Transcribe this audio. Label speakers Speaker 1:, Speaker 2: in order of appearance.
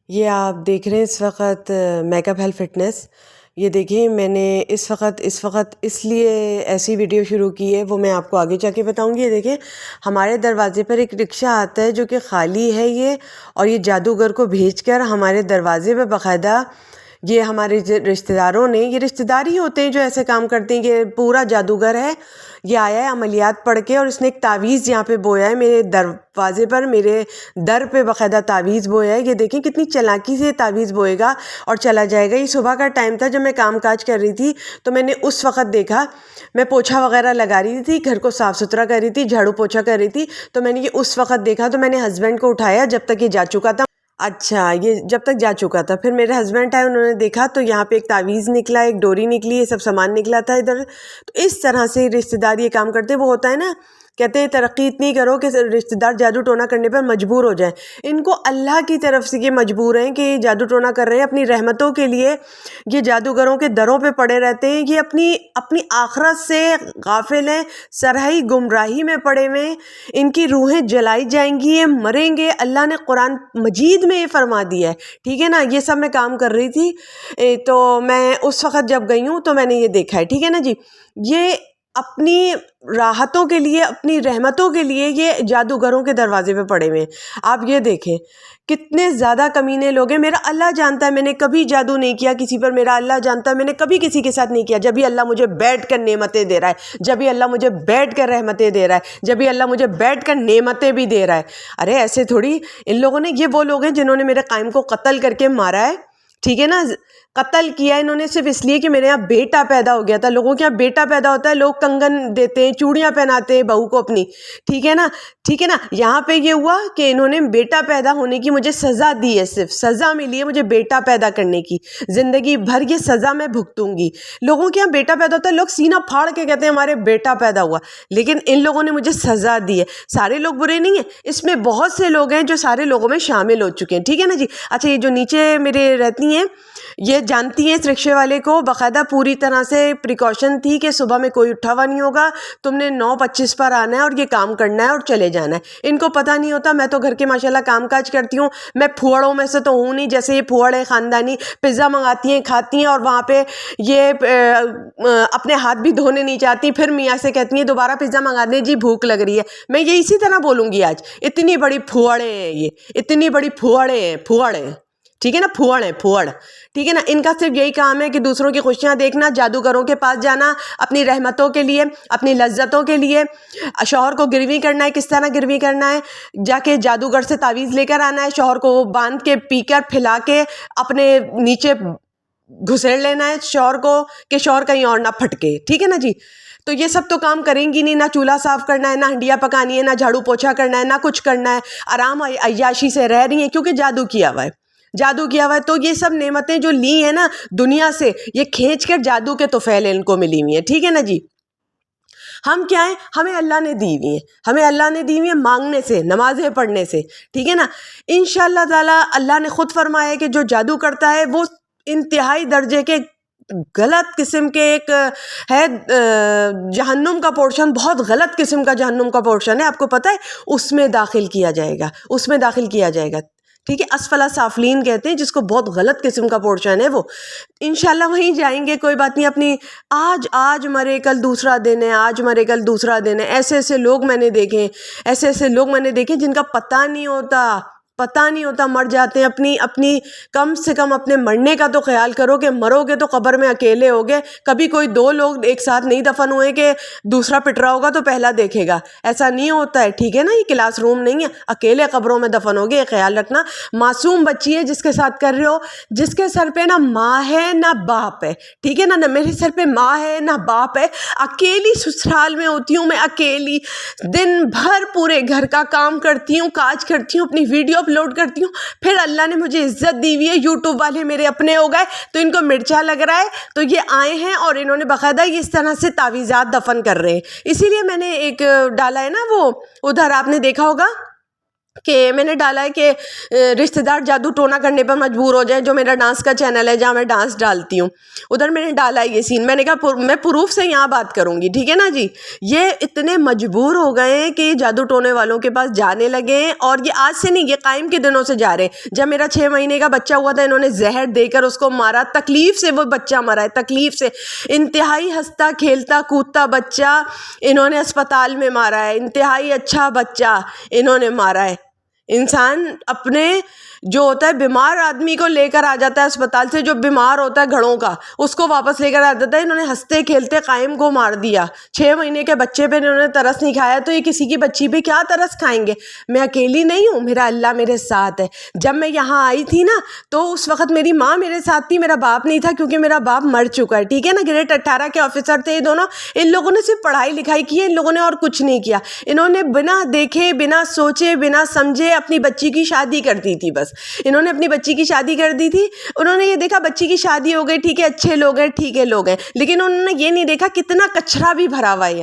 Speaker 1: یہ آپ دیکھ رہے ہیں اس وقت میک اپ ہیلتھ فٹنس. یہ دیکھیں میں نے اس وقت اس لیے ایسی ویڈیو شروع کی ہے، وہ میں آپ کو آگے جا کے بتاؤں گی. یہ دیکھیں ہمارے دروازے پر ایک رکشہ آتا ہے جو کہ خالی ہے یہ، اور یہ جادوگر کو بھیج کر ہمارے دروازے پہ باقاعدہ یہ ہمارے رشتہ داروں نے، یہ رشتہ دار ہی ہوتے ہیں جو ایسے کام کرتے ہیں. یہ پورا جادوگر ہے، یہ آیا ہے عملیات پڑھ کے، اور اس نے ایک تعویذ یہاں پہ بویا ہے میرے دروازے پر، میرے در پہ باقاعدہ تعویذ بویا ہے. یہ دیکھیں کتنی چلاکی سے تعویذ بوئے گا اور چلا جائے گا. یہ صبح کا ٹائم تھا جب میں کام کاج کر رہی تھی، تو میں نے اس وقت دیکھا. میں پوچھا وغیرہ لگا رہی تھی، گھر کو صاف ستھرا کر رہی تھی، جھاڑو پوچھا کر رہی تھی، تو میں نے یہ اس وقت دیکھا. تو میں نے ہسبینڈ کو اٹھایا جب تک یہ جا چکا تھا. اچھا، یہ جب تک جا چکا تھا، پھر میرے ہسبینڈ آئے، انہوں نے دیکھا تو یہاں پہ ایک تعویذ نکلا، ایک ڈوری نکلی، یہ سب سامان نکلا تھا ادھر. تو اس طرح سے رشتہ دار یہ کام کرتے. وہ ہوتا ہے نا، کہتے ہیں ترقی اتنی کرو کہ رشتہ دار جادو ٹونا کرنے پر مجبور ہو جائیں. ان کو اللہ کی طرف سے یہ مجبور ہیں کہ یہ جادو ٹونا کر رہے ہیں اپنی رحمتوں کے لیے. یہ جادوگروں کے دروں پہ پڑے رہتے ہیں. یہ اپنی آخرت سے غافل ہیں، سرہی گمراہی میں پڑے ہوئے ہیں. ان کی روحیں جلائی جائیں گی، یہ مریں گے. اللہ نے قرآن مجید میں یہ فرما دیا ہے، ٹھیک ہے نا. یہ سب میں کام کر رہی تھی، تو میں اس وقت جب گئی ہوں تو میں نے یہ دیکھا ہے، ٹھیک ہے نا جی. یہ اپنی راحتوں کے لیے، اپنی رحمتوں کے لیے یہ جادوگروں کے دروازے پہ پڑے ہوئے ہیں. آپ یہ دیکھیں کتنے زیادہ کمینے لوگ ہیں. میرا اللہ جانتا ہے میں نے کبھی جادو نہیں کیا کسی پر. میرا اللہ جانتا ہے میں نے کبھی کسی کے ساتھ نہیں کیا. جب بھی اللہ مجھے بیٹھ کر نعمتیں دے رہا ہے، جب بھی اللہ مجھے بیٹھ کر رحمتیں دے رہا ہے، جب بھی اللہ مجھے بیٹھ کر نعمتیں بھی دے رہا ہے. ارے ایسے تھوڑی. ان لوگوں نے، یہ وہ لوگ ہیں جنہوں نے میرے قائم کو قتل کر کے مارا ہے، ٹھیک ہے نا. قتل کیا انہوں نے صرف اس لیے کہ میرے یہاں بیٹا پیدا ہو گیا تھا. لوگوں کے یہاں بیٹا پیدا ہوتا ہے، لوگ کنگن دیتے ہیں، چوڑیاں پہناتے ہیں بہو کو اپنی، ٹھیک ہے نا، ٹھیک ہے نا. یہاں پہ یہ ہوا کہ انہوں نے بیٹا پیدا ہونے کی مجھے سزا دی ہے، صرف سزا ملی ہے مجھے بیٹا پیدا کرنے کی. زندگی بھر یہ سزا میں بھگتوں گی. لوگوں کے یہاں بیٹا پیدا ہوتا ہے، لوگ سینہ پھاڑ کے کہتے ہیں ہمارے بیٹا پیدا ہوا، لیکن ان لوگوں نے مجھے سزا دی ہے. سارے لوگ برے نہیں ہیں، اس میں بہت سے لوگ ہیں جو سارے لوگوں میں شامل ہو چکے ہیں، ٹھیک ہے نا جی. اچھا، یہ جو نیچے میرے رہتی ہیں یہ جانتی ہیں اس رکشے والے کو. باقاعدہ پوری طرح سے پریکاشن تھی کہ صبح میں کوئی اٹھا ہوا نہیں ہوگا، تم نے 9:25 پر آنا ہے اور یہ کام کرنا ہے اور چلے جانا ہے. ان کو پتہ نہیں ہوتا. میں تو گھر کے ماشاءاللہ کام کاج کرتی ہوں. میں پھوڑوں میں سے تو ہوں نہیں، جیسے یہ پھوڑ ہے خاندانی، پزا منگاتی ہیں، کھاتی ہیں، اور وہاں پہ یہ اپنے ہاتھ بھی دھونے نہیں چاہتی، پھر میاں سے کہتی ہیں دوبارہ پزا منگا دیں جی، بھوک لگ رہی ہے. میں یہ اسی طرح بولوں گی آج. اتنی بڑی پھوڑے ہیں یہ، اتنی بڑی پھوڑے ہیں، پھوڑ ہیں، ٹھیک ہے نا، پھوڑ ہے، پھوڑ، ٹھیک ہے نا. ان کا صرف یہی کام ہے کہ دوسروں کی خوشیاں دیکھنا، جادوگروں کے پاس جانا، اپنی رحمتوں کے لیے، اپنی لذتوں کے لیے. شوہر کو گروی کرنا ہے. کس طرح گروی کرنا ہے؟ جا کے جادوگر سے تعویذ لے کر آنا ہے، شوہر کو وہ باندھ کے پی کر پھلا کے اپنے نیچے گھسیڑ لینا ہے شوہر کو، کہ شوہر کہیں اور نہ پھٹکے، ٹھیک ہے نا جی. تو یہ سب تو کام کریں گی نہیں. نہ چولہا صاف کرنا ہے، نہ ہنڈیاں پکانی ہے، نہ جھاڑو پوچھا کرنا ہے، نہ کچھ کرنا ہے. آرام عیاشی سے رہ رہی ہیں کیونکہ جادو کیا ہوا ہے، جادو کیا ہوا ہے. تو یہ سب نعمتیں جو لی ہیں نا دنیا سے، یہ کھینچ کر جادو کے طفیل ان کو ملی ہوئی ہیں، ٹھیک ہے نا جی. ہم کیا ہیں؟ ہمیں اللہ نے دی ہوئی ہیں، ہمیں اللہ نے دی ہوئی ہیں مانگنے سے، نمازیں پڑھنے سے، ٹھیک ہے نا. انشاءاللہ تعالی اللہ نے خود فرمایا ہے کہ جو جادو کرتا ہے وہ انتہائی درجے کے غلط قسم کے ایک ہے جہنم کا پورشن، بہت غلط قسم کا جہنم کا پورشن ہے. آپ کو پتہ ہے اس میں داخل کیا جائے گا، اس میں داخل کیا جائے گا، ٹھیک ہے. اسفلا سافلین کہتے ہیں جس کو، بہت غلط قسم کا پورشن ہے وہ. انشاءاللہ وہیں جائیں گے. کوئی بات نہیں. اپنی آج مرے کل دوسرا دن ہے، آج مرے کل دوسرا دن ہے. ایسے ایسے لوگ میں نے دیکھے، ایسے ایسے لوگ میں نے دیکھے جن کا پتہ نہیں ہوتا، مر جاتے ہیں. اپنی کم سے کم اپنے مرنے کا تو خیال کرو کہ مرو گے تو قبر میں اکیلے ہوگے. کبھی کوئی دو لوگ ایک ساتھ نہیں دفن ہوئے کہ دوسرا پٹ رہا ہوگا تو پہلا دیکھے گا، ایسا نہیں ہوتا ہے، ٹھیک ہے نا. یہ کلاس روم نہیں ہے، اکیلے قبروں میں دفن ہوگے، یہ خیال رکھنا. معصوم بچی ہے جس کے ساتھ کر رہے ہو، جس کے سر پہ نہ ماں ہے نہ باپ ہے، ٹھیک ہے نا. نہ میرے سر پہ ماں ہے نہ باپ ہے. اکیلی سسرال میں ہوتی ہوں میں، اکیلی دن بھر پورے گھر کا کام کرتی ہوں، کاج کرتی ہوں، اپنی ویڈیو اپلوڈ کرتی ہوں. پھر اللہ نے مجھے عزت دی ہوئی ہے، یوٹیوب والے میرے اپنے ہو گئے تو ان کو مرچا لگ رہا ہے، تو یہ آئے ہیں اور انہوں نے باقاعدہ اس طرح سے تعویذات دفن کر رہے ہیں. اسی لیے میں نے ایک ڈالا ہے نا، وہ ادھر آپ نے دیکھا ہوگا کہ میں نے ڈالا ہے کہ رشتہ دار جادو ٹونا کرنے پر مجبور ہو جائیں، جو میرا ڈانس کا چینل ہے جہاں میں ڈانس ڈالتی ہوں، ادھر میں نے ڈالا ہے یہ سین. میں نے کہا میں پروف سے یہاں بات کروں گی، ٹھیک ہے نا جی. یہ اتنے مجبور ہو گئے ہیں کہ جادو ٹونے والوں کے پاس جانے لگے ہیں، اور یہ آج سے نہیں، یہ قائم کے دنوں سے جا رہے ہیں. جب میرا 6 مہینے کا بچہ ہوا تھا، انہوں نے زہر دے کر اس کو مارا، تکلیف سے وہ بچہ مرا ہے، تکلیف سے. انتہائی ہنستا کھیلتا کودتا بچہ انہوں نے اسپتال میں مارا ہے، انتہائی اچھا بچہ انہوں نے مارا ہے. انسان اپنے جو ہوتا ہے بیمار آدمی کو لے کر آ جاتا ہے اسپتال سے، جو بیمار ہوتا ہے گھڑوں کا، اس کو واپس لے کر آ جاتا ہے. انہوں نے ہنستے کھیلتے قائم کو مار دیا. 6 مہینے کے بچے پہ انہوں نے ترس نہیں کھایا، تو یہ کسی کی بچی پہ کیا ترس کھائیں گے؟ میں اکیلی نہیں ہوں، میرا اللہ میرے ساتھ ہے. جب میں یہاں آئی تھی نا، تو اس وقت میری ماں میرے ساتھ تھی، میرا باپ نہیں تھا، کیونکہ میرا باپ مر چکا ہے، ٹھیک ہے نا. گریڈ 18 کے آفیسر تھے یہ دونوں. ان لوگوں نے صرف پڑھائی لکھائی کی ہے، ان لوگوں نے اور کچھ نہیں کیا. انہوں نے بنا دیکھے، بنا سوچے، بنا سمجھے اپنی بچی کی شادی کر دی تھی. بس انہوں نے اپنی بچی کی شادی کر دی تھی. انہوں نے یہ دیکھا بچی کی شادی ہو گئی، ٹھیک ہے، اچھے لوگ ہیں، ٹھیک ہے لوگ ہیں، لیکن انہوں نے یہ نہیں دیکھا کتنا کچرا بھی بھرا ہوا ہے.